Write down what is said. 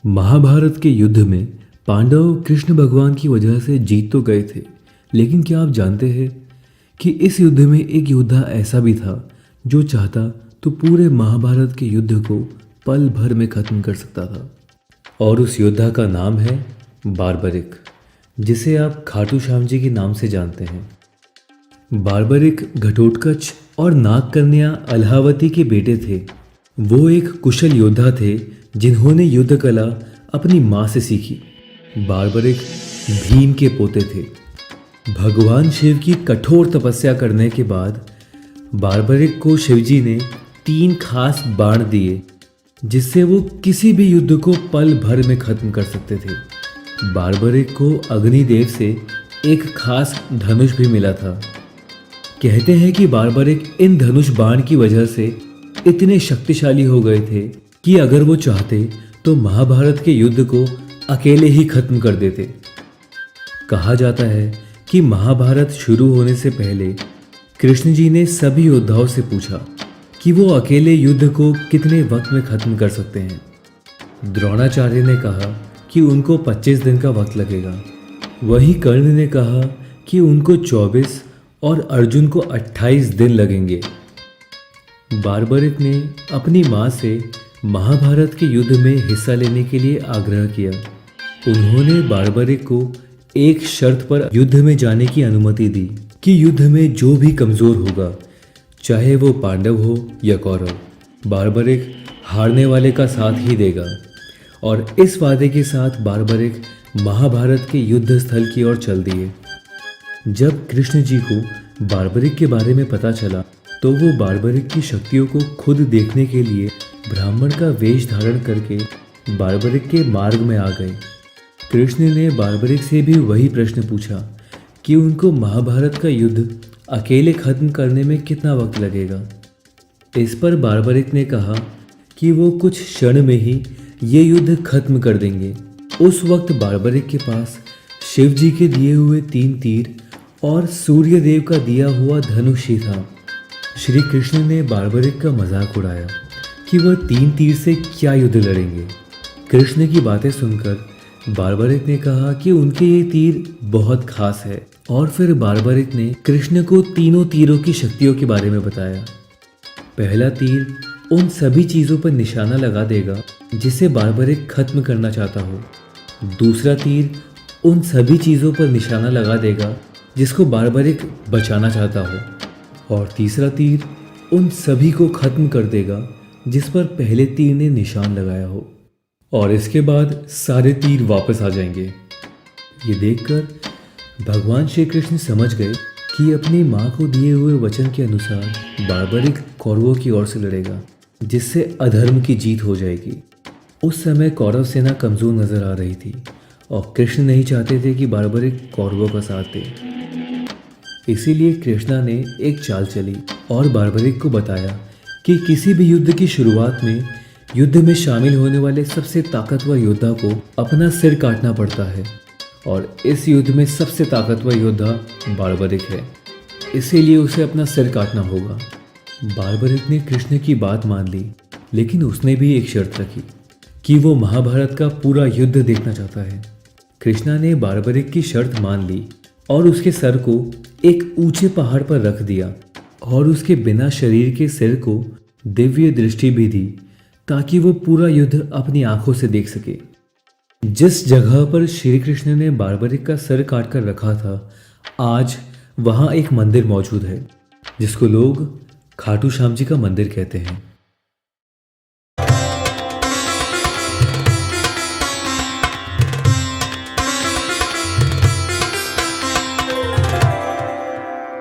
महाभारत के युद्ध में पांडव कृष्ण भगवान की वजह से जीत तो गए थे, लेकिन क्या आप जानते हैं कि इस युद्ध में एक योद्धा ऐसा भी था जो चाहता तो पूरे महाभारत के युद्ध को पल भर में खत्म कर सकता था। और उस योद्धा का नाम है बार्बरिक, जिसे आप खाटू श्याम जी के नाम से जानते हैं। बार्बरिक घटोत्कच और नागकन्या अल्हावती के बेटे थे। वो एक कुशल योद्धा थे जिन्होंने युद्ध कला अपनी माँ से सीखी। बार्बरिक भीम के पोते थे। भगवान शिव की कठोर तपस्या करने के बाद बार्बरिक को शिवजी ने 3 खास बाण दिए, जिससे वो किसी भी युद्ध को पल भर में खत्म कर सकते थे। बार्बरिक को अग्निदेव से एक खास धनुष भी मिला था। कहते हैं कि बार्बरिक इन धनुष बाण की वजह से इतने शक्तिशाली हो गए थे कि अगर वो चाहते तो महाभारत के युद्ध को अकेले ही खत्म कर देते। कहा जाता है कि महाभारत शुरू होने से पहले कृष्ण जी ने सभी योद्धाओं से पूछा कि वो अकेले युद्ध को कितने वक्त में खत्म कर सकते हैं। द्रोणाचार्य ने कहा कि उनको 25 दिन का वक्त लगेगा। वहीं कर्ण ने कहा कि उनको 24 और अर्जुन को 28 दिन लगेंगे। बार्बरिक ने अपनी माँ से महाभारत के युद्ध में हिस्सा लेने के लिए आग्रह किया। उन्होंने बार्बरिक को एक शर्त पर युद्ध में जाने की अनुमति दी कि युद्ध में जो भी कमज़ोर होगा, चाहे वो पांडव हो या कौरव, बार्बरिक हारने वाले का साथ ही देगा। और इस वादे के साथ बार्बरिक महाभारत के युद्ध स्थल की ओर चल दिए। जब कृष्ण जी को बार्बरिक के बारे में पता चला तो वो बार्बरिक की शक्तियों को खुद देखने के लिए ब्राह्मण का वेश धारण करके बार्बरिक के मार्ग में आ गए। कृष्ण ने बार्बरिक से भी वही प्रश्न पूछा कि उनको महाभारत का युद्ध अकेले खत्म करने में कितना वक्त लगेगा। इस पर बार्बरिक ने कहा कि वो कुछ क्षण में ही ये युद्ध खत्म कर देंगे। उस वक्त बार्बरिक के पास शिव जी के दिए हुए 3 तीर और सूर्यदेव का दिया हुआ धनुष ही था। श्री कृष्ण ने बार्बरिक का मजाक उड़ाया कि वह 3 तीर से क्या युद्ध लड़ेंगे। कृष्ण की बातें सुनकर बार्बरिक ने कहा कि उनके ये तीर बहुत खास है। और फिर बार्बरिक ने कृष्ण को तीनों तीरों की शक्तियों के बारे में बताया। पहला तीर उन सभी चीज़ों पर निशाना लगा देगा जिसे बार्बरिक खत्म करना चाहता हो। दूसरा तीर उन सभी चीज़ों पर निशाना लगा देगा जिसको बार्बरिक बचाना चाहता हो। और तीसरा तीर उन सभी को खत्म कर देगा जिस पर पहले तीर ने निशान लगाया हो। और इसके बाद सारे तीर वापस आ जाएंगे। ये देखकर भगवान श्री कृष्ण समझ गए कि अपनी माँ को दिए हुए वचन के अनुसार बार्बरिक कौरवों की ओर से लड़ेगा, जिससे अधर्म की जीत हो जाएगी। उस समय कौरव सेना कमज़ोर नजर आ रही थी और कृष्ण नहीं चाहते थे कि बार्बरिक कौरवों का साथ दे। इसीलिए कृष्णा ने एक चाल चली और बार्बरिक को बताया कि किसी भी युद्ध की शुरुआत में युद्ध में शामिल होने वाले सबसे ताकतवर योद्धा को अपना सिर काटना पड़ता है। और इस युद्ध में सबसे ताकतवर योद्धा बार्बरिक है, इसीलिए उसे अपना सिर काटना होगा। बार्बरिक ने कृष्ण की बात मान ली, लेकिन उसने भी एक शर्त रखी कि वो महाभारत का पूरा युद्ध देखना चाहता है। कृष्णा ने बार्बरिक की शर्त मान ली और उसके सर को एक ऊंचे पहाड़ पर रख दिया और उसके बिना शरीर के सिर को दिव्य दृष्टि भी दी, ताकि वो पूरा युद्ध अपनी आंखों से देख सके। जिस जगह पर श्री कृष्ण ने बार्बरिक का सर काट कर रखा था, आज वहाँ एक मंदिर मौजूद है जिसको लोग खाटू श्याम जी का मंदिर कहते हैं।